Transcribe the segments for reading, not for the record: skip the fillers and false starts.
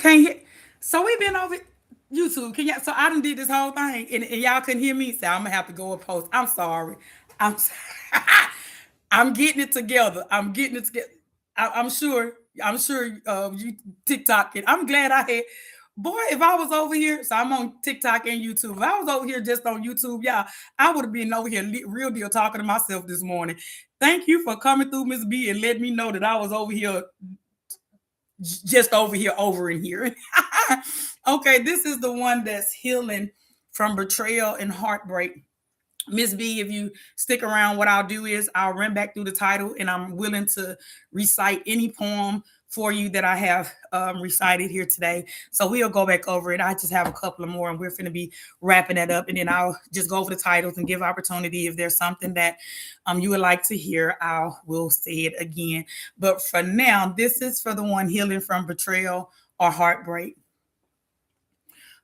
Can't hear. So we been over YouTube. Can y'all? So I done did this whole thing, and y'all couldn't hear me. So I'm gonna have to go and post. I'm sorry. I'm I'm getting it together. I'm getting it together. I'm sure. I'm sure. You TikTok. And I'm glad I had. Boy, if I was over here, so I'm on TikTok and YouTube. If I was over here just on YouTube, y'all, I would have been over here real deal talking to myself this morning. Thank you for coming through, Miss B, and letting me know that I was over here just over here, over in here. Okay, this is the one that's healing from betrayal and heartbreak. Miss B, if you stick around, what I'll do is I'll run back through the title and I'm willing to recite any poem for you that I have recited here today. So we'll go back over it. I just have a couple of more and we're going to be wrapping that up. And then I'll just go over the titles and give opportunity. If there's something that you would like to hear, I will say it again. But for now, this is for the one healing from betrayal or heartbreak.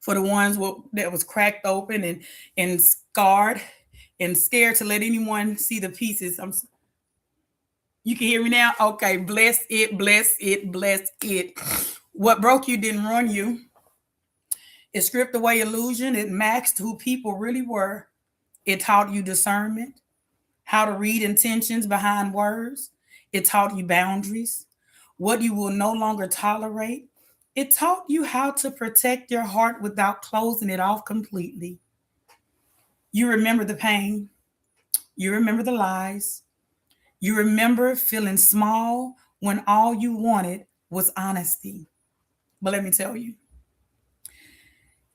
For the ones that was cracked open and scarred and scared to let anyone see the pieces. You can hear me now? Okay, bless it, bless it, bless it. What broke you didn't run you. It stripped away illusion. It masked who people really were. It taught you discernment, how to read intentions behind words. It taught you boundaries, what you will no longer tolerate. It taught you how to protect your heart without closing it off completely. You remember the pain. You remember the lies. You remember feeling small when all you wanted was honesty. But let me tell you,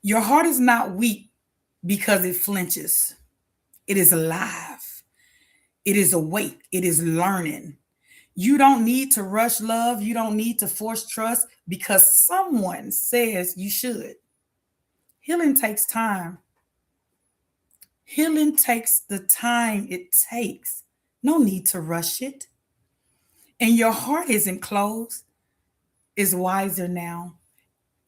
your heart is not weak because it flinches. It is alive. It is awake. It is learning. You don't need to rush love. You don't need to force trust because someone says you should. Healing takes time. Healing takes the time it takes. No need to rush it. And your heart isn't closed, it's wiser now.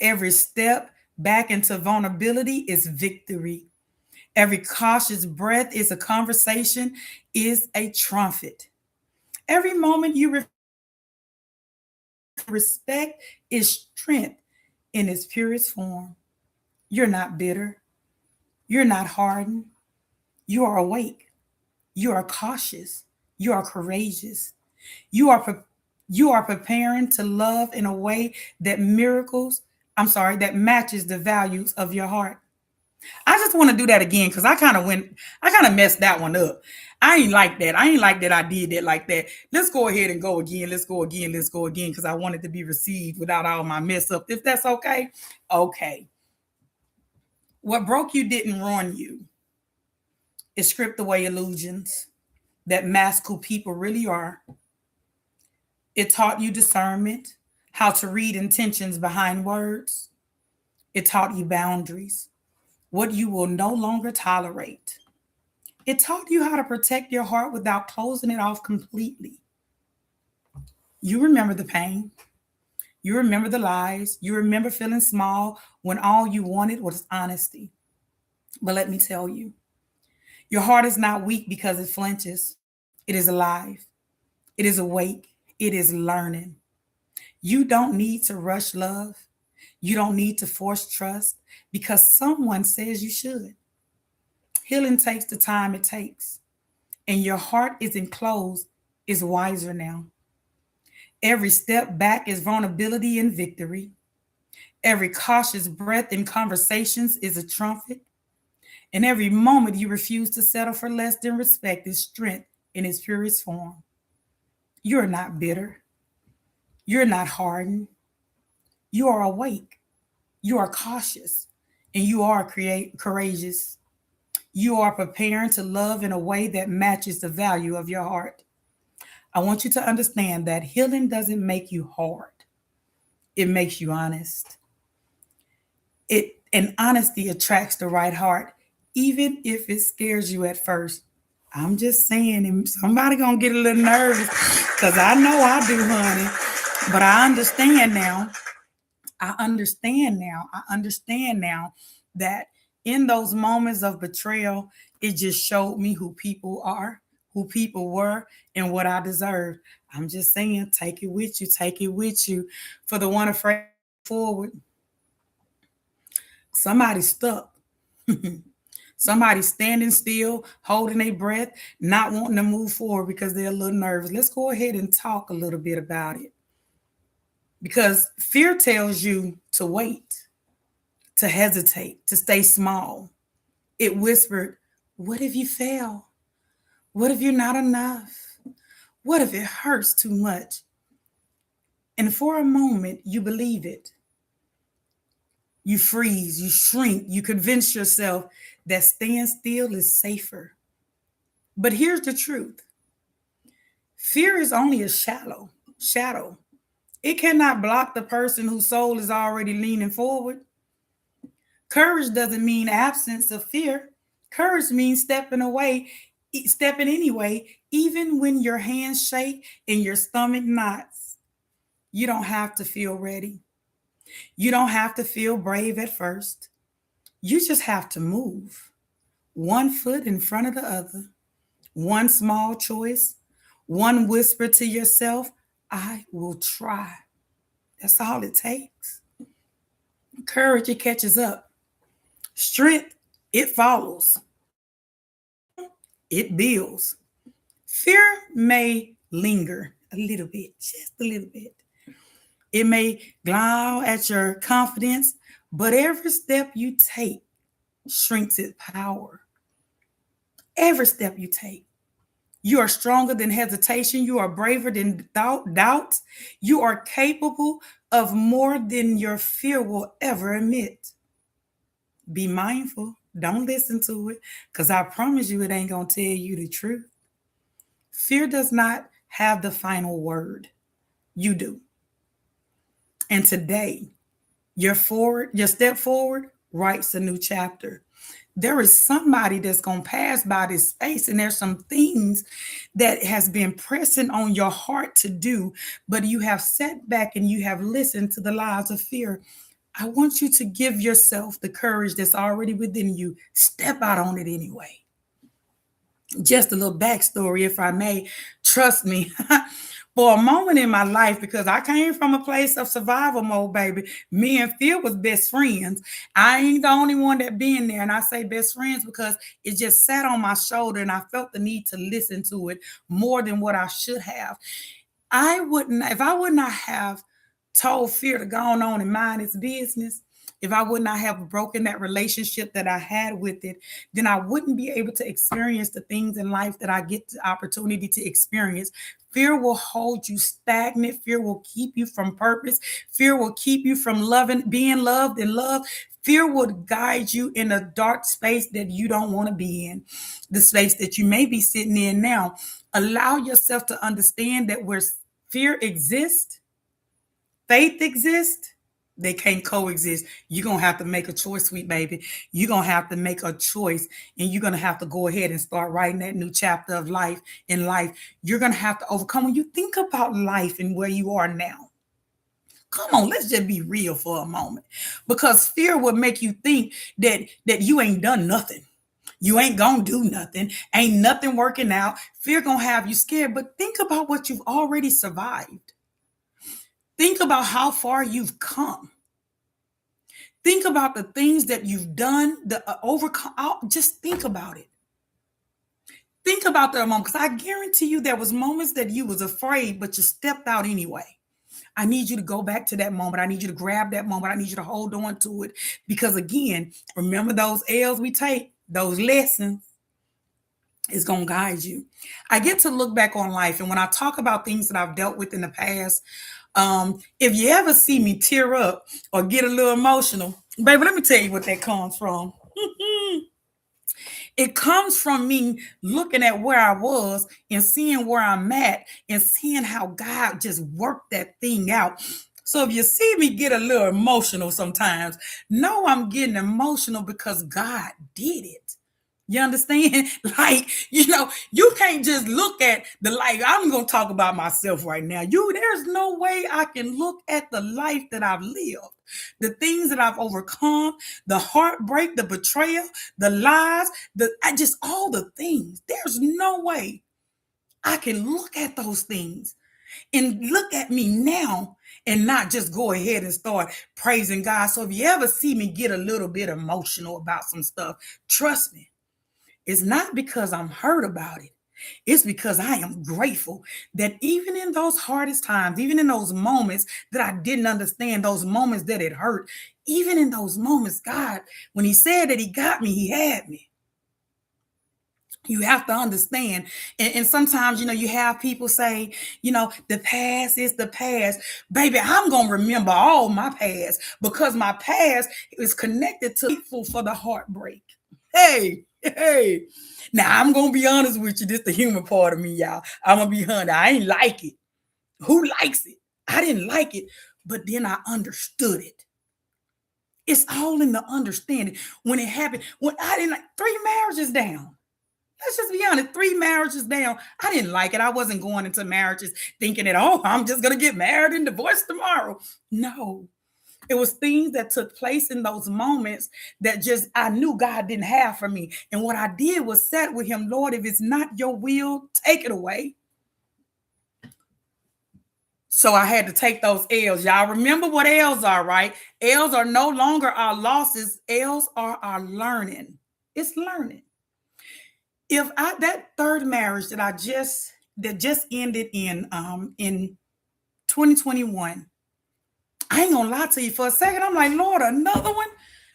Every step back into vulnerability is victory. Every cautious breath is a conversation, is a trumpet. Every moment you respect is strength in its purest form. You're not bitter. You're not hardened. You are awake. You are cautious. You are courageous. You are you are preparing to love in a way that that matches the values of your heart. I just want to do that again because I kind of messed that one up. I ain't like that. I ain't like that I did that like that. Let's go ahead and go again. Let's go again. Let's go again because I wanted to be received without all my mess up. If that's okay. Okay. What broke you didn't ruin you. It stripped away illusions that mask who people really are. It taught you discernment, how to read intentions behind words. It taught you boundaries, what you will no longer tolerate. It taught you how to protect your heart without closing it off completely. You remember the pain. You remember the lies. You remember feeling small when all you wanted was honesty. But let me tell you, your heart is not weak because it flinches. It is alive. It is awake. It is learning. You don't need to rush love. You don't need to force trust because someone says you should. Healing takes the time it takes, and your heart isn't closed, is wiser now. Every step back is vulnerability and victory. Every cautious breath in conversations is a trumpet. And every moment you refuse to settle for less than respect is strength in its purest form. You're not bitter. You're not hardened. You are awake. You are cautious. And you are courageous. You are preparing to love in a way that matches the value of your heart. I want you to understand that healing doesn't make you hard. It makes you honest. It and honesty attracts the right heart, even if it scares you at first. I'm just saying, and somebody gonna get a little nervous because I know I do, honey. But I understand now. I understand now. I understand now that in those moments of betrayal, it just showed me who people are, who people were, and what I deserve. I'm just saying, take it with you, take it with you. For the one afraid forward. Somebody's stuck. Somebody's standing still, holding their breath, not wanting to move forward because they're a little nervous. Let's go ahead and talk a little bit about it. Because fear tells you to wait, to hesitate, to stay small. It whispered, what if you fail? What if you're not enough? What if it hurts too much? And for a moment, you believe it. You freeze, you shrink, you convince yourself that staying still is safer. But here's the truth. Fear is only a shadow. It cannot block the person whose soul is already leaning forward. Courage doesn't mean absence of fear. Courage means stepping anyway, even when your hands shake and your stomach knots. You don't have to feel ready. You don't have to feel brave at first. You just have to move. One foot in front of the other. One small choice. One whisper to yourself, I will try. That's all it takes. Courage, it catches up. Strength, it follows. Momentum, it builds. Fear may linger a little bit, just a little bit. It may gnaw at your confidence, but every step you take shrinks its power. Every step you take. You are stronger than hesitation. You are braver than doubt. You are capable of more than your fear will ever admit. Be mindful. Don't listen to it because I promise you it ain't going to tell you the truth. Fear does not have the final word. You do. And today, your step forward writes a new chapter. There is somebody that's going to pass by this space and there's some things that has been pressing on your heart to do, but you have sat back and you have listened to the lies of fear. I want you to give yourself the courage that's already within you. Step out on it anyway. Just a little backstory, if I may. Trust me, for a moment in my life, because I came from a place of survival mode, baby. Me and Phil was best friends. I ain't the only one that been there. And I say best friends because it just sat on my shoulder and I felt the need to listen to it more than what I should have. If I would not have told fear to go on and mind its business, if I would not have broken that relationship that I had with it, then I wouldn't be able to experience the things in life that I get the opportunity to experience. Fear will hold you stagnant. Fear will keep you from purpose. Fear will keep you from being loved and loved. Fear will guide you in a dark space that you don't want to be in, the space that you may be sitting in now. Allow yourself to understand that where fear exists, faith exists, they can't coexist. You're going to have to make a choice, sweet baby. You're going to have to make a choice and you're going to have to go ahead and start writing that new chapter of life in life. You're going to have to overcome. When you think about life and where you are now, come on, let's just be real for a moment, because fear will make you think that you ain't done nothing. You ain't gonna do nothing. Ain't nothing working out. Fear gonna have you scared. But think about what you've already survived. Think about how far you've come. Think about the things that you've done, the overcome. Just think about it. Think about that moment, because I guarantee you there was moments that you was afraid, but you stepped out anyway. I need you to go back to that moment. I need you to grab that moment. I need you to hold on to it. Because again, remember those L's we take, those lessons is going to guide you. I get to look back on life. And when I talk about things that I've dealt with in the past, if you ever see me tear up or get a little emotional, baby, let me tell you what that comes from. It comes from me looking at where I was and seeing where I'm at and seeing how God just worked that thing out. So if you see me get a little emotional sometimes, know I'm getting emotional because God did it. You understand? Like, you can't just look at the life. I'm going to talk about myself right now. There's no way I can look at the life that I've lived, the things that I've overcome, the heartbreak, the betrayal, the lies, all the things. There's no way I can look at those things And look at me now and not just go ahead and start praising God. So if you ever see me get a little bit emotional about some stuff, trust me, it's not because I'm hurt about it. It's because I am grateful that even in those hardest times, even in those moments that I didn't understand, those moments that it hurt, even in those moments, God, when He said that He got me, He had me. You have to understand. And sometimes, you have people say, the past is the past. Baby, I'm going to remember all my past because my past is connected to for the heartbreak. Hey, hey. Now, I'm going to be honest with you. This is the human part of me, y'all. I'm going to be honest. I ain't like it. Who likes it? I didn't like it, but then I understood it. It's all in the understanding. When it happened, when I didn't like 3 marriages down. Let's just be honest, 3 marriages down. I didn't like it. I wasn't going into marriages thinking that, oh, I'm just going to get married and divorced tomorrow. No, it was things that took place in those moments that just I knew God didn't have for me. And what I did was sat with Him, Lord, if it's not your will, take it away. So I had to take those L's. Y'all remember what L's are, right? L's are no longer our losses. L's are our learning. It's learning. If that third marriage that just ended in 2021, I ain't gonna lie to you for a second. I'm like, Lord, another one?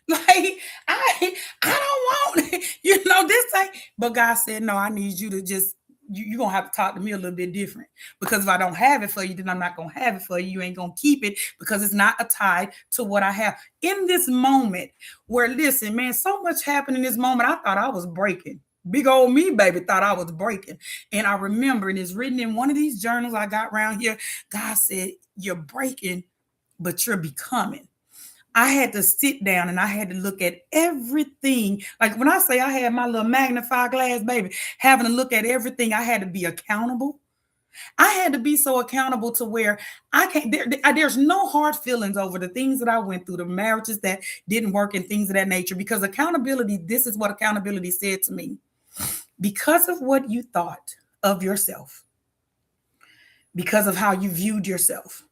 Like, I don't want this thing. But God said, no, I need you to just you're gonna have to talk to me a little bit different. Because if I don't have it for you, then I'm not gonna have it for you. You ain't gonna keep it because it's not a tie to what I have. In this moment, where listen, man, so much happened in this moment. I thought I was breaking. Big old me, baby, thought I was breaking. And I remember, and it's written in one of these journals I got around here. God said, you're breaking, but you're becoming. I had to sit down and I had to look at everything. Like when I say I had my little magnifying glass, baby, having to look at everything, I had to be accountable. I had to be so accountable to where I can't, there's no hard feelings over the things that I went through, the marriages that didn't work and things of that nature. Because accountability, this is what accountability said to me. Because of what you thought of yourself, because of how you viewed yourself,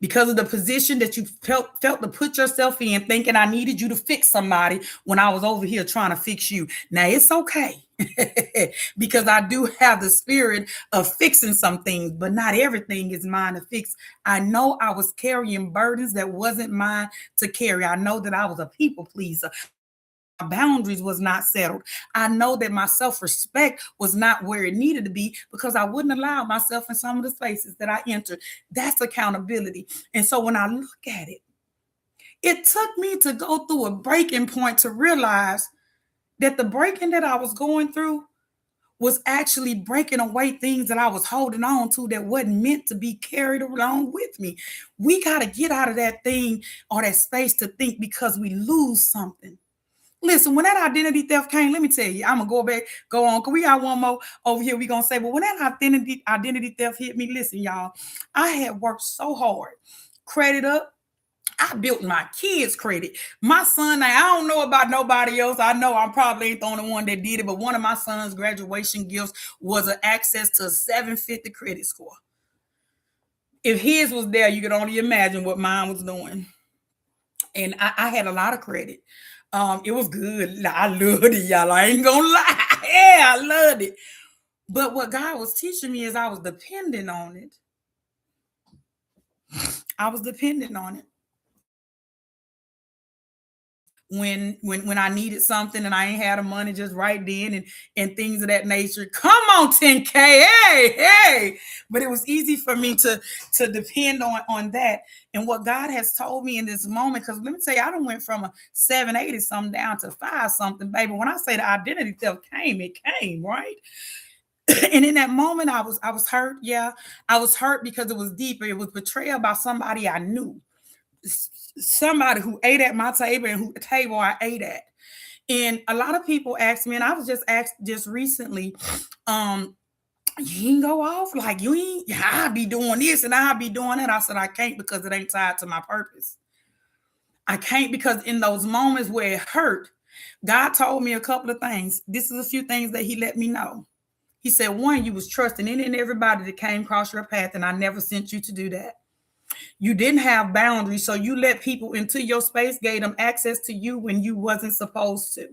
because of the position that you felt to put yourself in, thinking I needed you to fix somebody when I was over here trying to fix you. Now it's okay because I do have the spirit of fixing some things, but not everything is mine to fix. I know I was carrying burdens that wasn't mine to carry. I know that I was a people pleaser. Boundaries was not settled. I know that my self-respect was not where it needed to be because I wouldn't allow myself in some of the spaces that I entered. That's accountability. And so when I look at it, it took me to go through a breaking point to realize that the breaking that I was going through was actually breaking away things that I was holding on to that wasn't meant to be carried along with me. We got to get out of that thing or that space to think because we lose something. Listen, when that identity theft came, let me tell you, I'm gonna go on, because we got one more over here. We're gonna say, but when that identity theft hit me, listen, y'all, I had worked so hard, credit up. I built my kids' credit. My son, I don't know about nobody else. I know I'm probably ain't the only one that did it, but one of my son's graduation gifts was an access to a 750 credit score. If his was there, you could only imagine what mine was doing. And I had a lot of credit. It was good. I loved it, y'all. I ain't gonna lie. Yeah, I loved it. But what God was teaching me is I was dependent on it. I was dependent on it. When I needed something and I ain't had the money just right then and things of that nature. Come on, 10K. Hey. But it was easy for me to depend on that. And what God has told me in this moment, because let me tell you, I done went from a 780 something down to 5 something, baby. When I say the identity theft came, it came, right? And in that moment, I was hurt. Yeah, I was hurt because it was deeper. It was betrayal by somebody I knew, somebody who ate at my table and who table I ate at. And a lot of people ask me, and I was just asked just recently, you ain't go off like you ain't. I'll be doing this and I'll be doing that. I said I can't because it ain't tied to my purpose. I can't because in those moments where it hurt, God told me a couple of things. This is a few things that He let me know. He said, one, you was trusting any and everybody that came across your path, and I never sent you to do that. You didn't have boundaries, so you let people into your space, gave them access to you when you wasn't supposed to.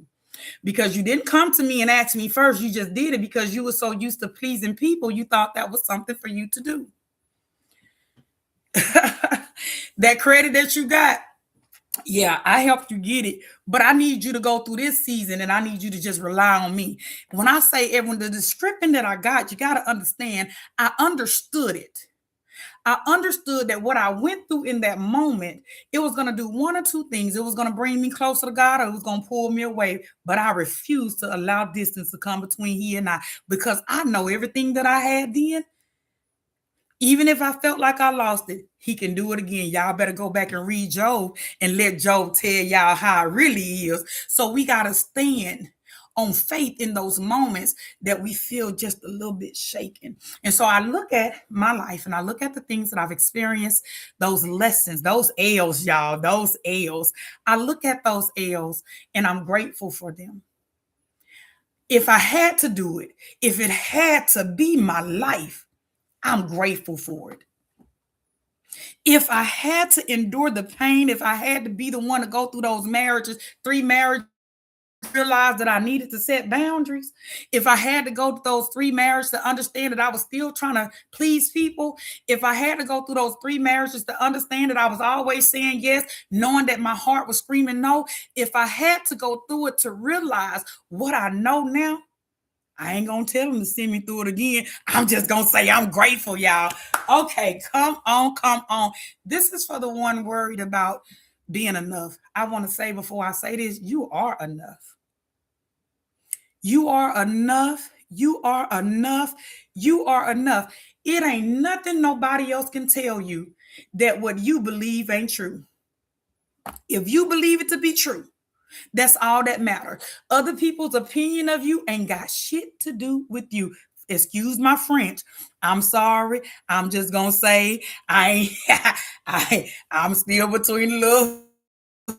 Because you didn't come to me and ask me first, you just did it because you were so used to pleasing people, you thought that was something for you to do. That credit that you got, yeah, I helped you get it, but I need you to go through this season and I need you to just rely on me. When I say everyone, the description that I got, you got to understand, I understood it. I understood that what I went through in that moment, it was going to do one or two things. It was going to bring me closer to God, or it was going to pull me away. But I refused to allow distance to come between He and I, because I know everything that I had then. Even if I felt like I lost it, He can do it again. Y'all better go back and read Job and let Job tell y'all how it really is. So we got to stand on faith in those moments that we feel just a little bit shaken. And so I look at my life and I look at the things that I've experienced, those lessons, those L's, y'all, those L's. I look at those L's and I'm grateful for them. If I had to do it, if it had to be my life, I'm grateful for it. If I had to endure the pain, if I had to be the one to go through those marriages, 3 marriages, realize that I needed to set boundaries. If I had to go through those 3 marriages to understand that I was still trying to please people, if I had to go through those 3 marriages to understand that I was always saying yes, knowing that my heart was screaming no, if I had to go through it to realize what I know now, I ain't gonna tell them to send me through it again. I'm just gonna say I'm grateful, y'all. Okay, come on, come on. This is for the one worried about being enough. I want to say before I say this, you are enough. You are enough. You are enough. You are enough. It ain't nothing nobody else can tell you that what you believe ain't true. If you believe it to be true, that's all that matters. Other people's opinion of you ain't got shit to do with you. Excuse my French. I'm sorry. I'm just gonna say I ain't I'm still between the little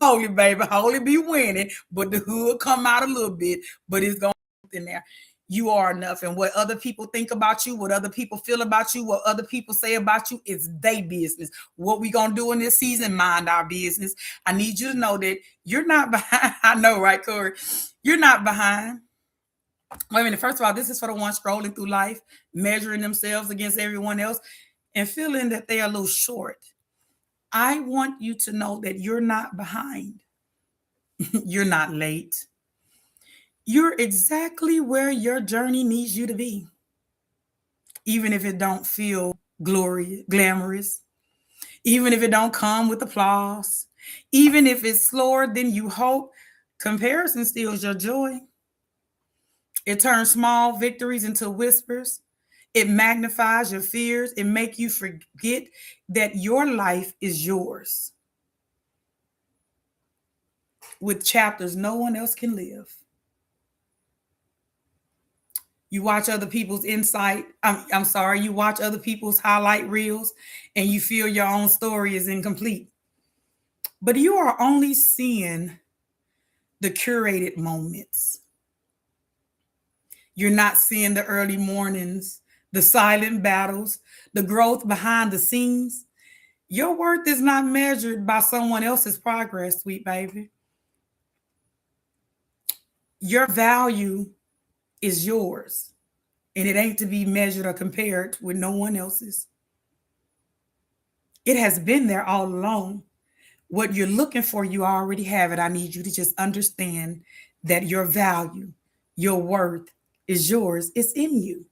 holy baby. Holy be winning, but the hood come out a little bit, but it's gonna be in there. You are enough. And what other people think about you, what other people feel about you, what other people say about you, is their business. What we gonna do in this season, mind our business. I need you to know that you're not behind. I know, right, Corey? You're not behind. Wait a minute. First of all, this is for the ones scrolling through life, measuring themselves against everyone else, and feeling that they are a little short. I want you to know that you're not behind. You're not late. You're exactly where your journey needs you to be. Even if it don't feel glamorous, even if it don't come with applause, even if it's slower than you hope, comparison steals your joy. It turns small victories into whispers. It magnifies your fears. It makes you forget that your life is yours with chapters no one else can live. You watch other people's I'm sorry, you watch other people's highlight reels and you feel your own story is incomplete. But you are only seeing the curated moments. You're not seeing the early mornings, the silent battles, the growth behind the scenes. Your worth is not measured by someone else's progress, sweet baby. Your value is yours, and it ain't to be measured or compared with no one else's. It has been there all along. What you're looking for, you already have it. I need you to just understand that your value, your worth is yours. It's in you.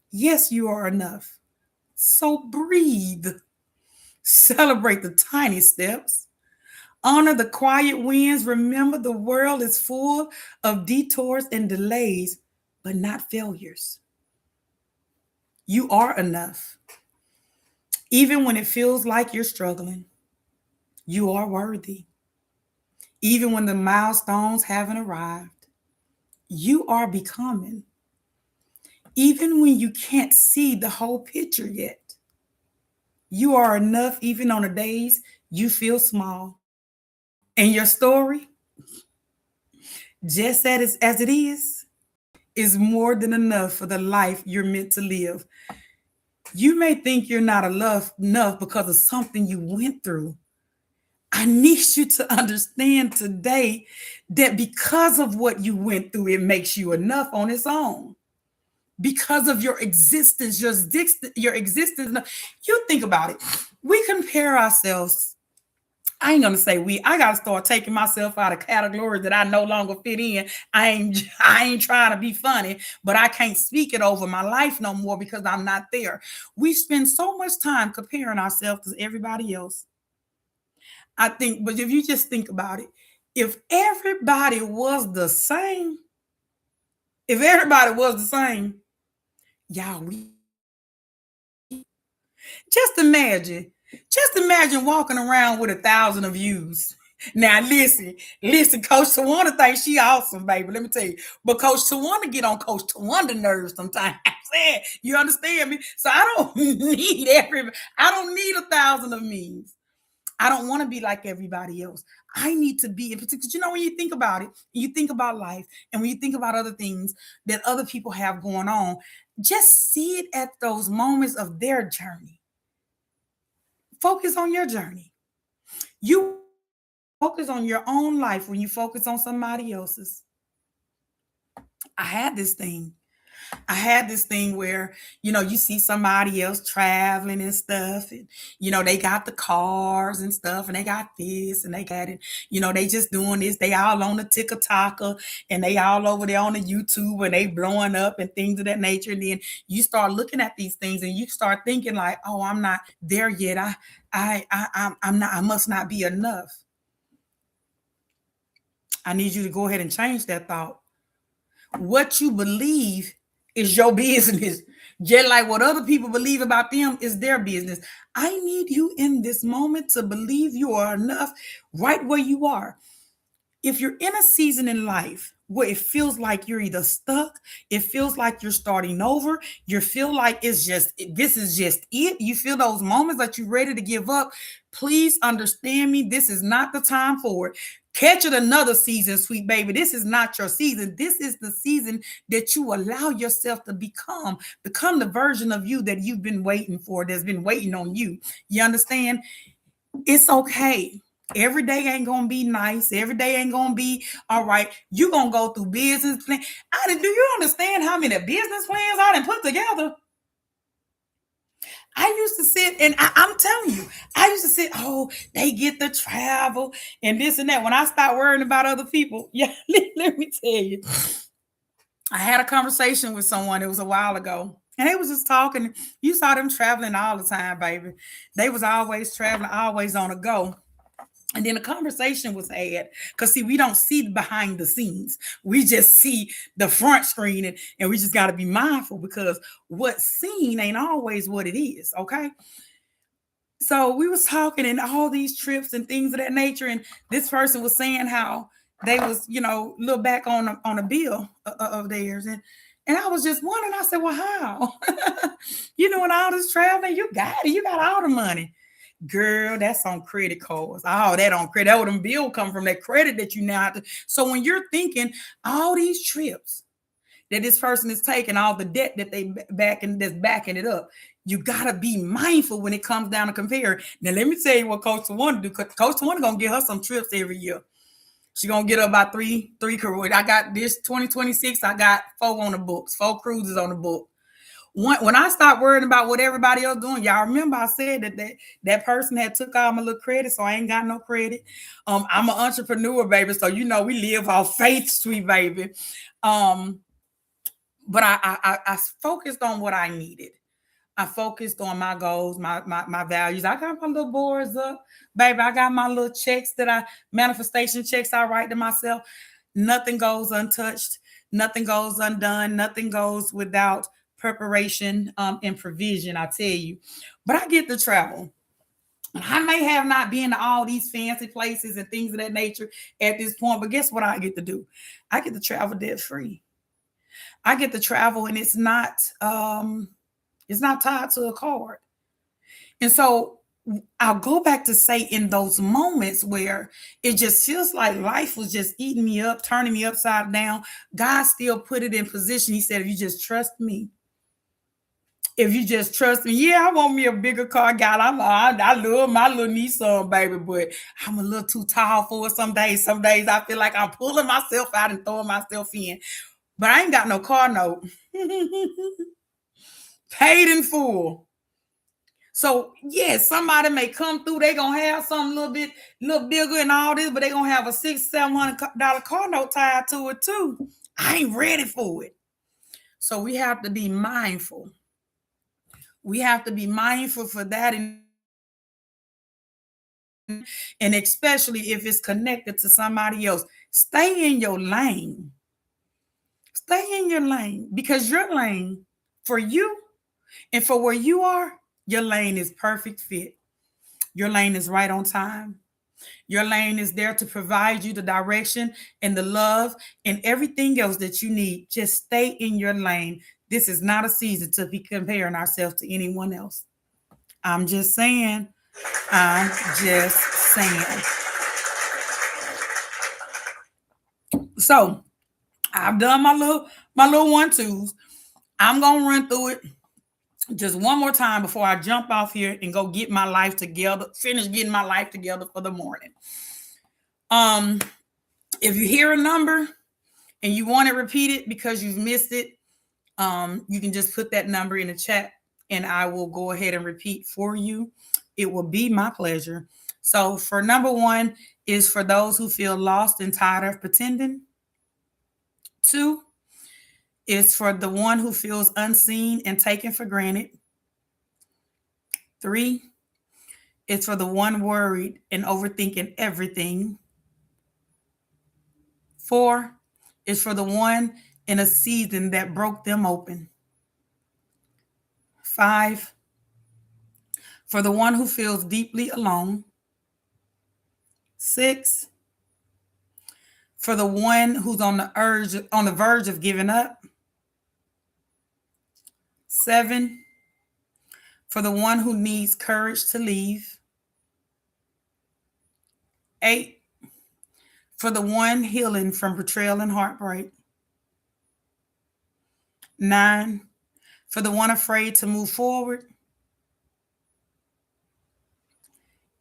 Yes, you are enough. So breathe. Celebrate the tiny steps. Honor the quiet wins. Remember, the world is full of detours and delays, but not failures. You are enough. Even when it feels like you're struggling, you are worthy. Even when the milestones haven't arrived, you are becoming. Even when you can't see the whole picture yet, you are enough, even on the days you feel small. And your story, just as it is, is more than enough for the life you're meant to live. You may think you're not enough because of something you went through. I need you to understand today that because of what you went through, it makes you enough on its own. Because of your existence, your existence. You think about it. We compare ourselves. I ain't gonna say we. I gotta start taking myself out of categories that I no longer fit in. I ain't trying to be funny, but I can't speak it over my life no more because I'm not there. We spend so much time comparing ourselves to everybody else. I think, but if you just think about it, if everybody was the same, if everybody was the same, y'all, we just imagine, just imagine walking around with 1,000 of views. Now listen, Coach Tawana thinks she awesome, baby. Let me tell you. But Coach Tawana get on Coach Tawana nerves sometimes. You understand me? So I don't need I don't need 1,000 of me. I don't want to be like everybody else. I need to be, because you know, when you think about it, you think about life, and when you think about other things that other people have going on, just see it at those moments of their journey. Focus on your journey. You focus on your own life when you focus on somebody else's. I had this thing. I had this thing where, you see somebody else traveling and stuff, and, they got the cars and stuff, and they got this and they got it, they just doing this. They all on the TikToker, and they all over there on the YouTube, and they blowing up and things of that nature. And then you start looking at these things and you start thinking like, oh, I'm not there yet. I'm not, I must not be enough. I need you to go ahead and change that thought. What you believe is your business. Just like what other people believe about them is their business. I need you in this moment to believe you are enough right where you are. If you're in a season in life where it feels like you're either stuck, it feels like you're starting over, you feel like this is just it, you feel those moments that you're ready to give up, please understand me. This is not the time for it. Catch it another season, sweet baby. This is not your season. This is the season that you allow yourself to become the version of you that you've been waiting for, that's been waiting on you. You understand? It's okay. Every day ain't gonna be nice. Every day ain't gonna be all right. You're gonna go through business plan. Do you understand how many business plans I done put together? I used to sit and I'm telling you, I used to sit, oh, they get the travel and this and that. When I start worrying about other people, yeah, let me tell you. I had a conversation with someone, it was a while ago, and they was just talking. You saw them traveling all the time, baby. They was always traveling, always on a go. And then the conversation was had, because see, we don't see behind the scenes. We just see the front screen, and we just got to be mindful, because what's seen ain't always what it is. Okay. So we was talking and all these trips and things of that nature. And this person was saying how they was, look back on a bill of theirs. And I was just wondering, I said, well, how? In all this traveling, you got it. You got all the money. Girl, that's on credit cards. Oh, that on credit. That would them bill come from that credit that you now have to. So when you're thinking all these trips that this person is taking, all the debt that they that's backing it up, you gotta be mindful when it comes down to compare. Now, let me tell you what Coach want to do. Coach want gonna get her some trips every year. She gonna get her about three cruises. I got this 2026. I got 4 on the books, 4 cruises on the book. When I start worrying about what everybody else doing, y'all remember I said that person had took all my little credit, so I ain't got no credit. I'm an entrepreneur, baby, so we live off faith, sweet baby. But I focused on what I needed. I focused on my goals, my values. I got my little boards up, baby. I got my little checks manifestation checks I write to myself. Nothing goes untouched. Nothing goes undone. Nothing goes without preparation and provision, I tell you. But I get to travel. I may have not been to all these fancy places and things of that nature at this point, but guess what I get to do? I get to travel debt free. I get to travel, and it's not tied to a card. And so I'll go back to say in those moments where it just feels like life was just eating me up, turning me upside down, God still put it in position. He said, if you just trust me, if you just trust me, yeah, I want me a bigger car. God, I love my little Nissan, baby, but I'm a little too tall for it some days. Some days I feel like I'm pulling myself out and throwing myself in. But I ain't got no car note. Paid in full. So yes, somebody may come through. They gonna have something a little bigger and all this, but they gonna have a $600-700 car note tied to it too. I ain't ready for it. So we have to be mindful. We have to be mindful for that, and especially if it's connected to somebody else. Stay in your lane. Stay in your lane, because your lane for you and for where you are, your lane is perfect fit. Your lane is right on time. Your lane is there to provide you the direction and the love and everything else that you need. Just stay in your lane. This is not a season to be comparing ourselves to anyone else. I'm just saying. I'm just saying. So I've done my little 1-2s. I'm gonna run through it just one more time before I jump off here and go get my life together, finish getting my life together for the morning. Um, if you hear a number and you want it repeated because you've missed it, you can just put that number in the chat and I will go ahead and repeat for you. It will be my pleasure. So for number 1 is for those who feel lost and tired of pretending. 2 is for the one who feels unseen and taken for granted. 3 is for the one worried and overthinking everything. 4 is for the one in a season that broke them open. 5 for the one who feels deeply alone. 6 for the one who's on the verge of giving up. 7 for the one who needs courage to leave. 8 for the one healing from betrayal and heartbreak. 9 for the one afraid to move forward.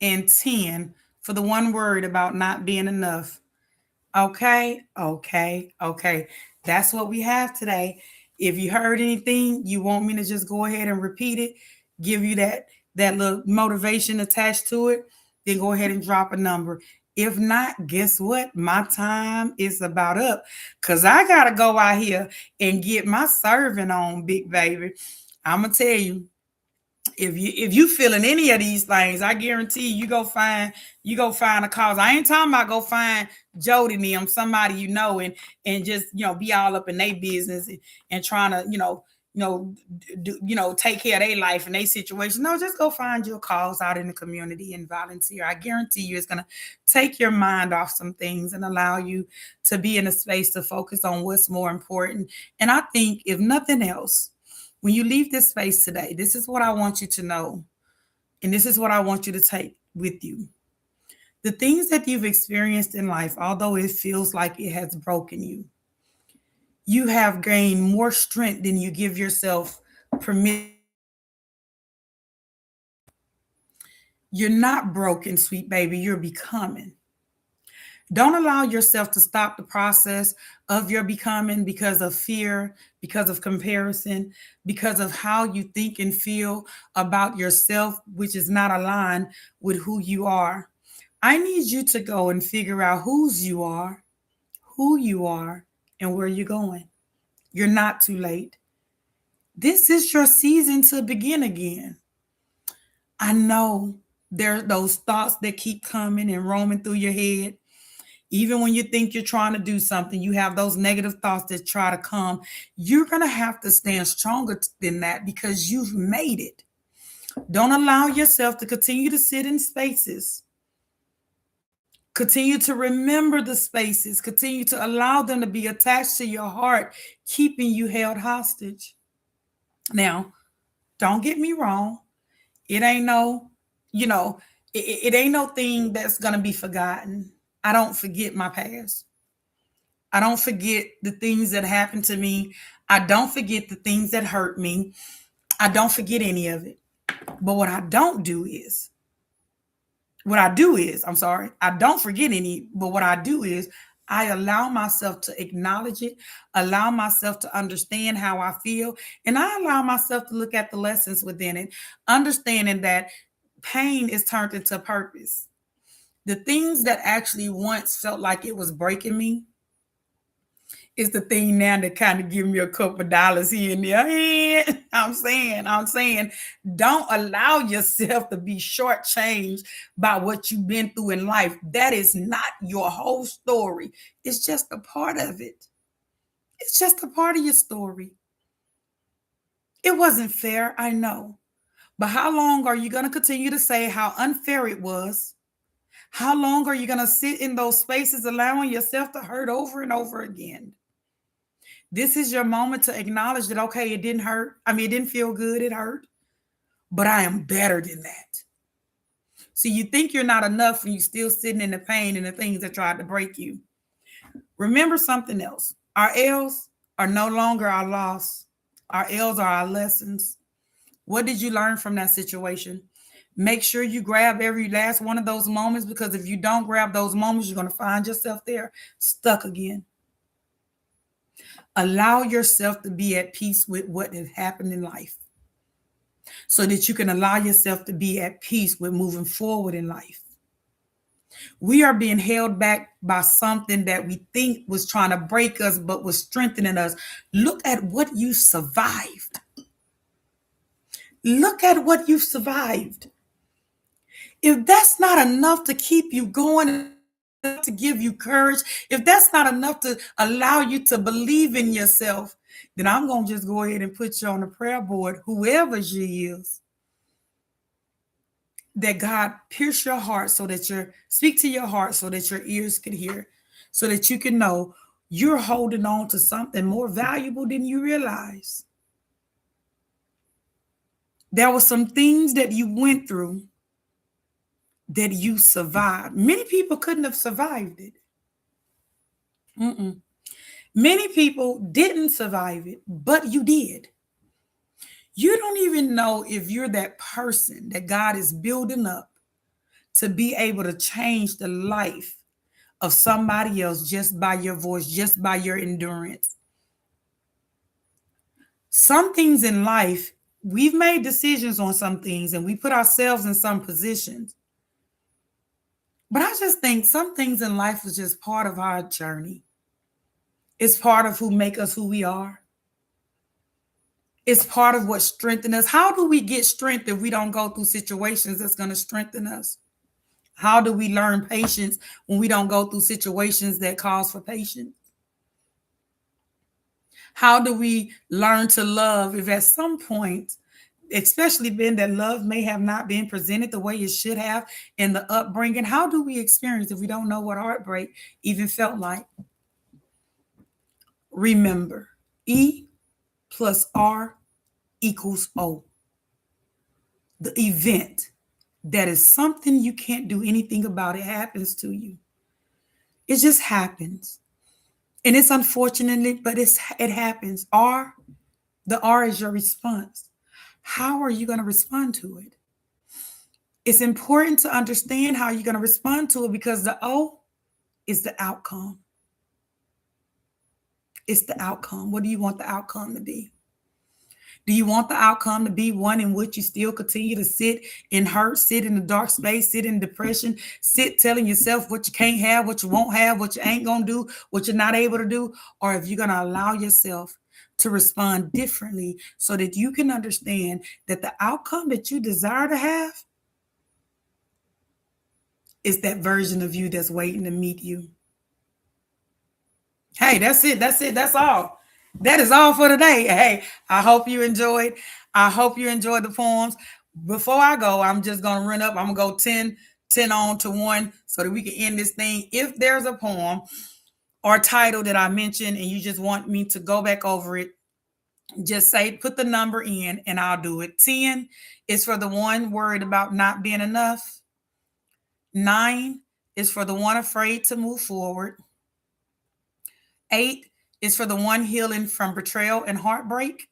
And 10 for the one worried about not being enough. Okay. That's what we have today. If you heard anything, you want me to just go ahead and repeat it, give you that little motivation attached to it, then go ahead and drop a number. If not, guess what? My time is about up, because I got to go out here and get my serving on, big baby. I'm going to tell you, if you feeling any of these things, I guarantee you go find a cause. I ain't talking about go find Jody and them, somebody and just be all up in their business and trying to take care of their life and their situation. No, just go find your cause out in the community and volunteer. I guarantee you it's gonna take your mind off some things and allow you to be in a space to focus on what's more important. And I think if nothing else, when you leave this space today, this is what I want you to know. And this is what I want you to take with you. The things that you've experienced in life, although it feels like it has broken you, you have gained more strength than you give yourself permission. You're not broken, sweet baby. You're becoming. Don't allow yourself to stop the process of your becoming because of fear, because of comparison, because of how you think and feel about yourself, which is not aligned with who you are. I need you to go and figure out who you are, and where you're going. You're not too late. This is your season to begin again. I know there are those thoughts that keep coming and roaming through your head. Even when you think you're trying to do something, you have those negative thoughts that try to come. You're going to have to stand stronger than that because you've made it. Don't allow yourself to continue to sit in spaces. Continue to remember the spaces. Continue to allow them to be attached to your heart, keeping you held hostage. Now, don't get me wrong. It ain't no You know, it ain't no thing that's going to be forgotten. I don't forget my past. I don't forget the things that happened to me. I don't forget the things that hurt me. I don't forget any of it. But I'm sorry, I don't forget any, but what I do is I allow myself to acknowledge it, allow myself to understand how I feel, and I allow myself to look at the lessons within it, understanding that pain is turned into purpose. The things that actually once felt like it was breaking me is the thing now that kind of give me a couple of dollars here and there. I'm saying, don't allow yourself to be shortchanged by what you've been through in life. That is not your whole story. It's just a part of it. It's just a part of your story. It wasn't fair, I know. But how long are you going to continue to say how unfair it was? How long are you going to sit in those spaces allowing yourself to hurt over and over again? This is your moment to acknowledge that, okay, it didn't hurt. I mean, it didn't feel good. It hurt. But I am better than that. See, you think you're not enough when you're still sitting in the pain and the things that tried to break you. Remember something else. Our L's are no longer our loss. Our L's are our lessons. What did you learn from that situation? Make sure you grab every last one of those moments, because if you don't grab those moments, you're going to find yourself there stuck again. Allow yourself to be at peace with what has happened in life so that you can allow yourself to be at peace with moving forward in life. We are being held back by something that we think was trying to break us, but was strengthening us. Look at what you survived. Look at what you've survived. If that's not enough to keep you going, to give you courage, if that's not enough to allow you to believe in yourself, then I'm going to just go ahead and put you on the prayer board, whoever she is, that God pierce your heart so that speak to your heart so that your ears can hear, so that you can know you're holding on to something more valuable than you realize. There were some things that you went through that you survived. Many people couldn't have survived it. Many people didn't survive it, but you did. You don't even know if you're that person that God is building up to be able to change the life of somebody else just by your voice, just by your endurance. Some things in life, we've made decisions on some things and we put ourselves in some positions. But I just think some things in life was just part of our journey. It's part of who make us who we are. It's part of what strengthens us. How do we get strength if we don't go through situations that's going to strengthen us? How do we learn patience when we don't go through situations that cause for patience? How do we learn to love if at some point, especially being that love may have not been presented the way it should have in the upbringing, how do we experience if we don't know what heartbreak even felt like? Remember, E plus R equals O. The event that is something you can't do anything about, it happens to you. It just happens. And it's unfortunate, but it happens. The R is your response. How are you going to respond to it? It's important to understand how you're going to respond to it, because the O is the outcome. It's the outcome. What do you want the outcome to be? Do you want the outcome to be one in which you still continue to sit in hurt, sit in the dark space, sit in depression, sit telling yourself what you can't have, what you won't have, what you ain't going to do, what you're not able to do? Or if you're going to allow yourself to respond differently so that you can understand that the outcome that you desire to have is that version of you that's waiting to meet you. Hey, that's it. That's it. That's all. That is all for today. Hey, I hope you enjoyed. I hope you enjoyed the poems. Before I go, I'm just going to run up. I'm going to go 10 on to 1 so that we can end this thing. If there's a poem or title that I mentioned and you just want me to go back over it, Just say, put the number in and I'll do it. 10 is for the one worried about not being enough. 9 is for the one afraid to move forward. 8 is for the one healing from betrayal and heartbreak.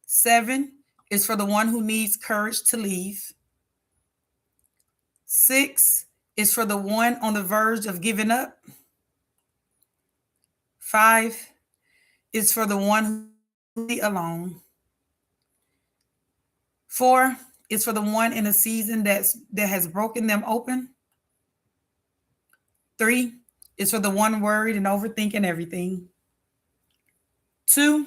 7 is for the one who needs courage to leave. 6 is for the one on the verge of giving up. 5 is for the one who's alone. 4 is for the one in a season that has broken them open. 3 is for the one worried and overthinking everything. 2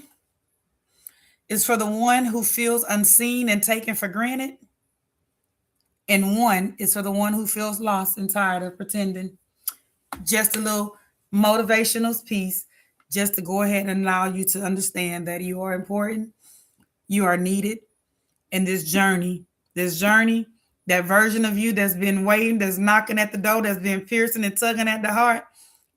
is for the one who feels unseen and taken for granted. And 1 is for the one who feels lost and tired of pretending. Just a little motivational piece, just to go ahead and allow you to understand that you are important, you are needed in this journey. That version of you that's been waiting, that's knocking at the door, that's been piercing and tugging at the heart,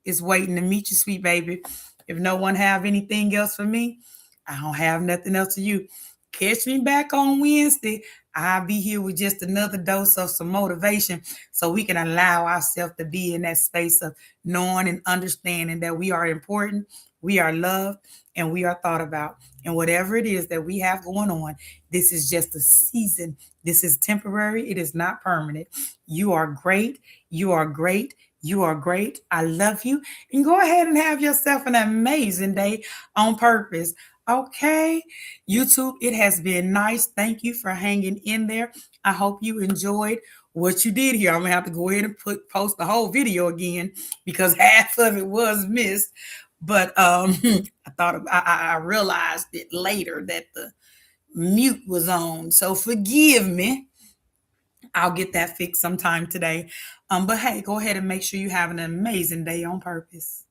is waiting to meet you, sweet baby. If no one have anything else for me, I don't have nothing else for you. Catch me back on Wednesday. I'll be here with just another dose of some motivation so we can allow ourselves to be in that space of knowing and understanding that we are important, we are loved, and we are thought about. And whatever it is that we have going on, this is just a season. This is temporary. It is not permanent. You are great. You are great. You are great. I love you. And go ahead and have yourself an amazing day on purpose. Okay, YouTube, it has been nice. Thank you for hanging in there. I hope you enjoyed what you did here. I'm gonna have to go ahead and post the whole video again because half of it was missed. But I realized it later that the mute was on. So forgive me. I'll get that fixed sometime today. But hey, go ahead and make sure you have an amazing day on purpose.